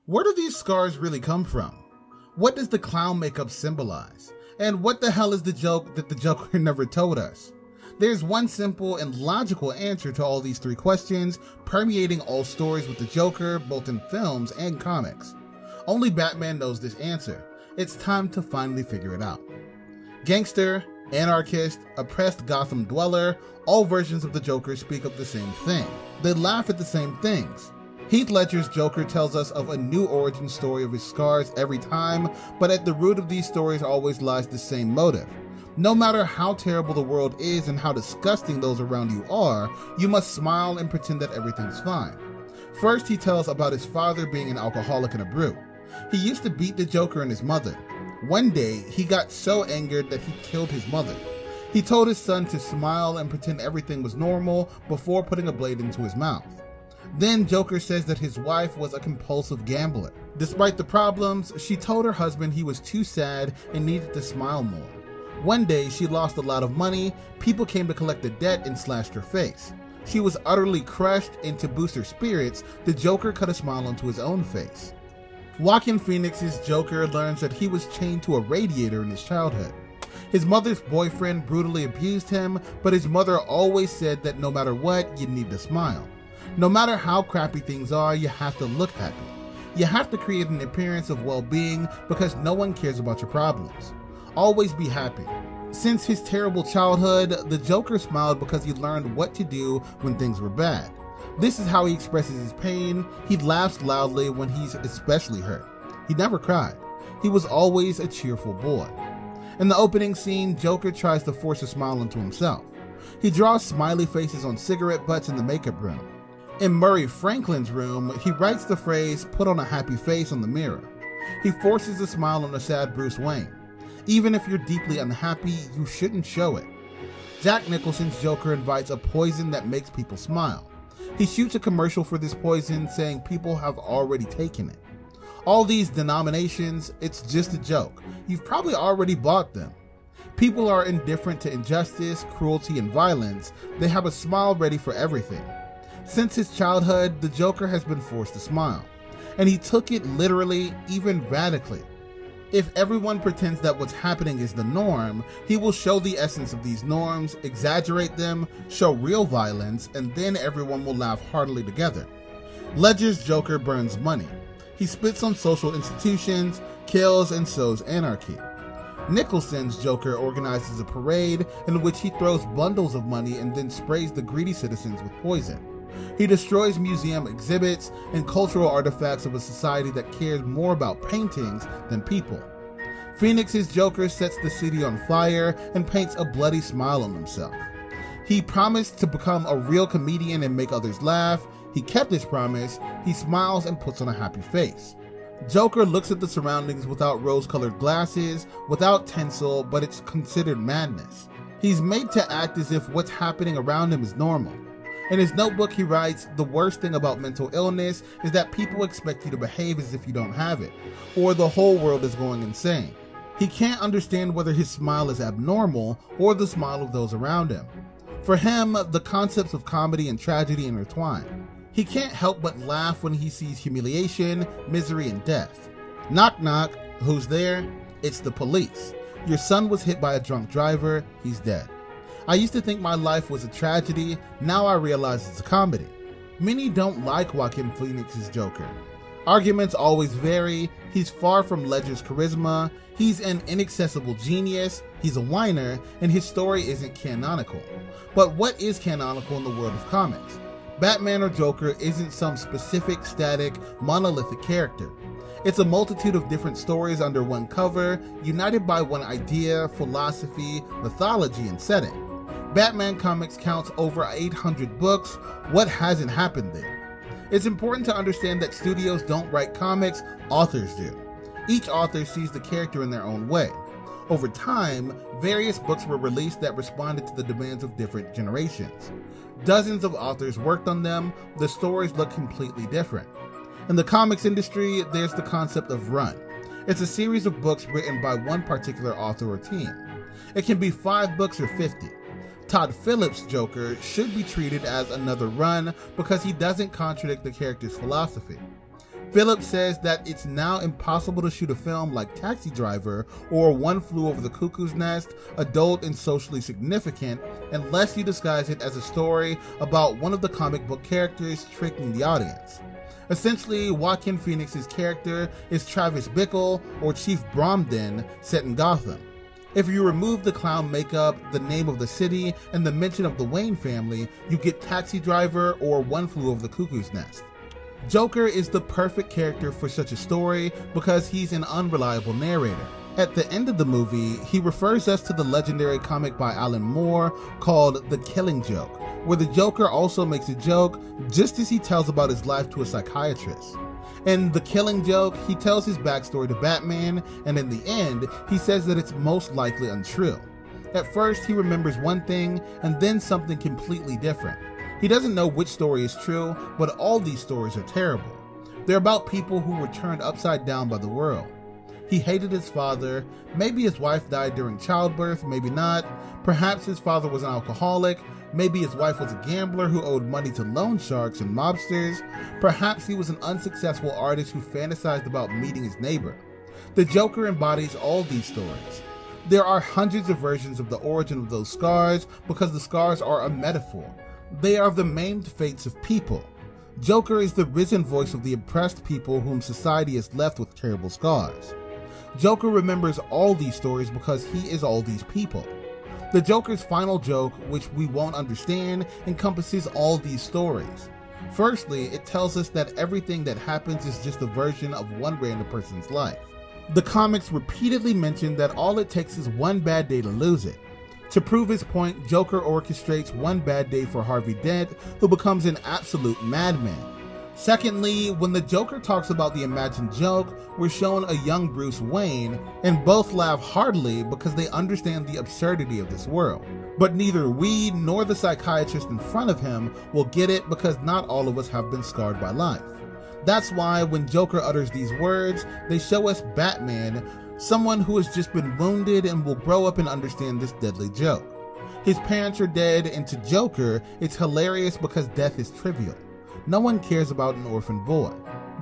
Where do these scars really come from? What does the clown makeup symbolize? And what the hell is the joke that the Joker never told us? There's one simple and logical answer to all these three questions, permeating all stories with the Joker, both in films and comics. Only Batman knows this answer. It's time to finally figure it out. Gangster, anarchist, oppressed Gotham dweller, all versions of the Joker speak of the same thing. They laugh at the same things. Heath Ledger's Joker tells us of a new origin story of his scars every time, but at the root of these stories always lies the same motive. No matter how terrible the world is and how disgusting those around you are, you must smile and pretend that everything's fine. First, he tells about his father being an alcoholic and a brute. He used to beat the Joker and his mother. One day, he got so angered that he killed his mother. He told his son to smile and pretend everything was normal before putting a blade into his mouth. Then Joker says that his wife was a compulsive gambler. Despite the problems, she told her husband he was too sad and needed to smile more. One day, she lost a lot of money, people came to collect the debt and slashed her face. She was utterly crushed, and to boost her spirits, the Joker cut a smile onto his own face. Joaquin Phoenix's Joker learns that he was chained to a radiator in his childhood. His mother's boyfriend brutally abused him, but his mother always said that no matter what, you need to smile. No matter how crappy things are, you have to look happy. You have to create an appearance of well-being because no one cares about your problems. Always be happy. Since his terrible childhood, the Joker smiled because he learned what to do when things were bad. This is how he expresses his pain. He laughs loudly when he's especially hurt. He never cried. He was always a cheerful boy. In the opening scene, Joker tries to force a smile into himself. He draws smiley faces on cigarette butts in the makeup room. In Murray Franklin's room, he writes the phrase, "Put on a happy face" on the mirror. He forces a smile on a sad Bruce Wayne. Even if you're deeply unhappy, you shouldn't show it. Jack Nicholson's Joker invites a poison that makes people smile. He shoots a commercial for this poison saying people have already taken it. All these denominations, it's just a joke. You've probably already bought them. People are indifferent to injustice, cruelty, and violence. They have a smile ready for everything. Since his childhood, the Joker has been forced to smile. And he took it literally, even radically. If everyone pretends that what's happening is the norm, he will show the essence of these norms, exaggerate them, show real violence, and then everyone will laugh heartily together. Ledger's Joker burns money. He spits on social institutions, kills, and sows anarchy. Nicholson's Joker organizes a parade in which he throws bundles of money and then sprays the greedy citizens with poison. He destroys museum exhibits and cultural artifacts of a society that cares more about paintings than people. Phoenix's Joker sets the city on fire and paints a bloody smile on himself. He promised to become a real comedian and make others laugh. He kept his promise. He smiles and puts on a happy face. Joker looks at the surroundings without rose-colored glasses, without tinsel, but it's considered madness. He's made to act as if what's happening around him is normal. In his notebook, he writes, "The worst thing about mental illness is that people expect you to behave as if you don't have it, or the whole world is going insane." He can't understand whether his smile is abnormal or the smile of those around him. For him, the concepts of comedy and tragedy intertwine. He can't help but laugh when he sees humiliation, misery, and death. Knock knock, who's there? It's the police. Your son was hit by a drunk driver, he's dead. I used to think my life was a tragedy, now I realize it's a comedy. Many don't like Joaquin Phoenix's Joker. Arguments always vary, he's far from Ledger's charisma, he's an inaccessible genius, he's a whiner, and his story isn't canonical. But what is canonical in the world of comics? Batman or Joker isn't some specific, static, monolithic character. It's a multitude of different stories under one cover, united by one idea, philosophy, mythology, and setting. Batman Comics counts over 800 books. What hasn't happened there? It's important to understand that studios don't write comics, authors do. Each author sees the character in their own way. Over time, various books were released that responded to the demands of different generations. Dozens of authors worked on them, the stories look completely different. In the comics industry, there's the concept of run. It's a series of books written by one particular author or team. It can be 5 books or 50. Todd Phillips' Joker should be treated as another run because he doesn't contradict the character's philosophy. Phillips says that it's now impossible to shoot a film like Taxi Driver or One Flew Over the Cuckoo's Nest, adult and socially significant, unless you disguise it as a story about one of the comic book characters tricking the audience. Essentially, Joaquin Phoenix's character is Travis Bickle or Chief Bromden set in Gotham. If you remove the clown makeup, the name of the city, and the mention of the Wayne family, you get Taxi Driver or One Flew Over the Cuckoo's Nest. Joker is the perfect character for such a story because he's an unreliable narrator. At the end of the movie, he refers us to the legendary comic by Alan Moore called The Killing Joke, where the Joker also makes a joke just as he tells about his life to a psychiatrist. In The Killing Joke, he tells his backstory to Batman, and in the end, he says that it's most likely untrue. At first, he remembers one thing, and then something completely different. He doesn't know which story is true, but all these stories are terrible. They're about people who were turned upside down by the world. He hated his father, maybe his wife died during childbirth, maybe not. Perhaps his father was an alcoholic, maybe his wife was a gambler who owed money to loan sharks and mobsters. Perhaps he was an unsuccessful artist who fantasized about meeting his neighbor. The Joker embodies all these stories. There are hundreds of versions of the origin of those scars because the scars are a metaphor. They are the maimed fates of people. Joker is the risen voice of the oppressed people whom society has left with terrible scars. Joker remembers all these stories because he is all these people. The Joker's final joke, which we won't understand, encompasses all these stories. Firstly, it tells us that everything that happens is just a version of one random person's life. The comics repeatedly mention that all it takes is one bad day to lose it. To prove his point, Joker orchestrates one bad day for Harvey Dent, who becomes an absolute madman. Secondly, when the Joker talks about the imagined joke, we're shown a young Bruce Wayne, and both laugh heartily because they understand the absurdity of this world. But neither we nor the psychiatrist in front of him will get it because not all of us have been scarred by life. That's why when Joker utters these words, they show us Batman, someone who has just been wounded and will grow up and understand this deadly joke. His parents are dead, and to Joker, it's hilarious because death is trivial. No one cares about an orphan boy.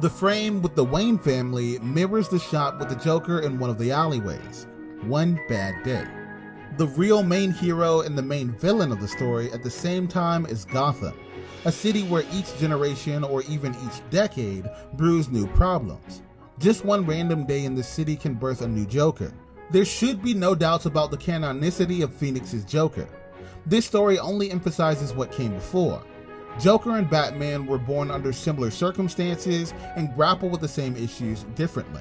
The frame with the Wayne family mirrors the shot with the Joker in one of the alleyways. One bad day. The real main hero and the main villain of the story at the same time is Gotham, a city where each generation or even each decade brews new problems. Just one random day in the city can birth a new Joker. There should be no doubts about the canonicity of Phoenix's Joker. This story only emphasizes what came before. Joker and Batman were born under similar circumstances and grapple with the same issues differently.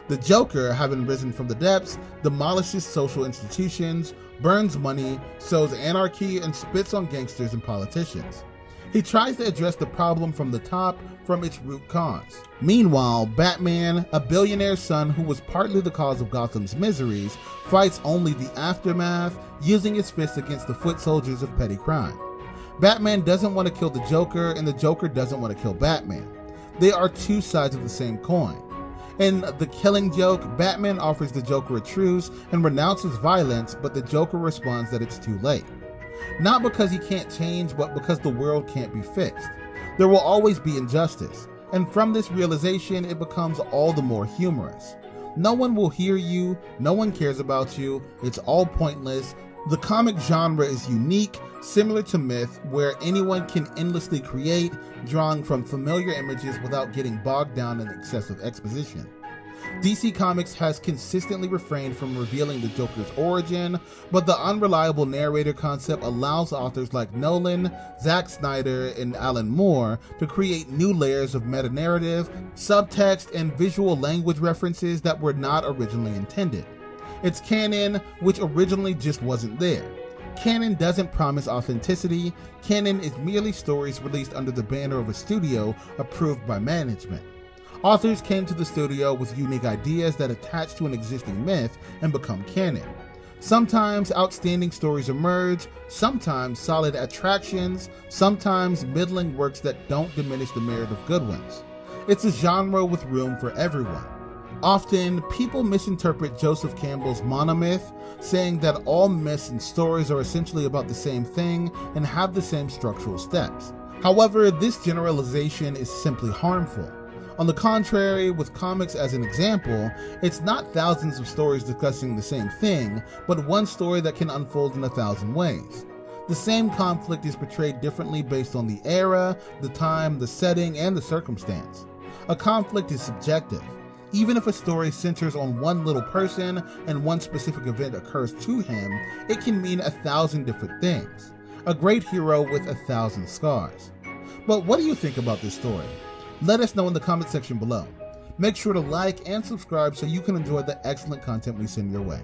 The Joker, having risen from the depths, demolishes social institutions, burns money, sows anarchy, and spits on gangsters and politicians. He tries to address the problem from the top, from its root cause. Meanwhile, Batman, a billionaire's son who was partly the cause of Gotham's miseries, fights only the aftermath, using his fists against the foot soldiers of petty crime. Batman doesn't want to kill the Joker, and the Joker doesn't want to kill Batman. They are two sides of the same coin. In The Killing Joke, Batman offers the Joker a truce and renounces violence, but the Joker responds that it's too late. Not because he can't change, but because the world can't be fixed. There will always be injustice, and from this realization, it becomes all the more humorous. No one will hear you, no one cares about you, it's all pointless. The comic genre is unique, similar to myth, where anyone can endlessly create, drawing from familiar images without getting bogged down in excessive exposition. DC Comics has consistently refrained from revealing the Joker's origin, but the unreliable narrator concept allows authors like Nolan, Zack Snyder, and Alan Moore to create new layers of meta-narrative, subtext, and visual language references that were not originally intended. It's canon, which originally just wasn't there. Canon doesn't promise authenticity. Canon is merely stories released under the banner of a studio approved by management. Authors came to the studio with unique ideas that attach to an existing myth and become canon. Sometimes outstanding stories emerge, sometimes solid attractions, sometimes middling works that don't diminish the merit of good ones. It's a genre with room for everyone. Often, people misinterpret Joseph Campbell's monomyth, saying that all myths and stories are essentially about the same thing and have the same structural steps. However, this generalization is simply harmful. On the contrary, with comics as an example, it's not thousands of stories discussing the same thing, but one story that can unfold in 1,000 ways. The same conflict is portrayed differently based on the era, the time, the setting, and the circumstance. A conflict is subjective. Even if a story centers on one little person and one specific event occurs to him, it can mean 1,000 different things. A great hero with 1,000 scars. But what do you think about this story? Let us know in the comment section below. Make sure to like and subscribe so you can enjoy the excellent content we send your way.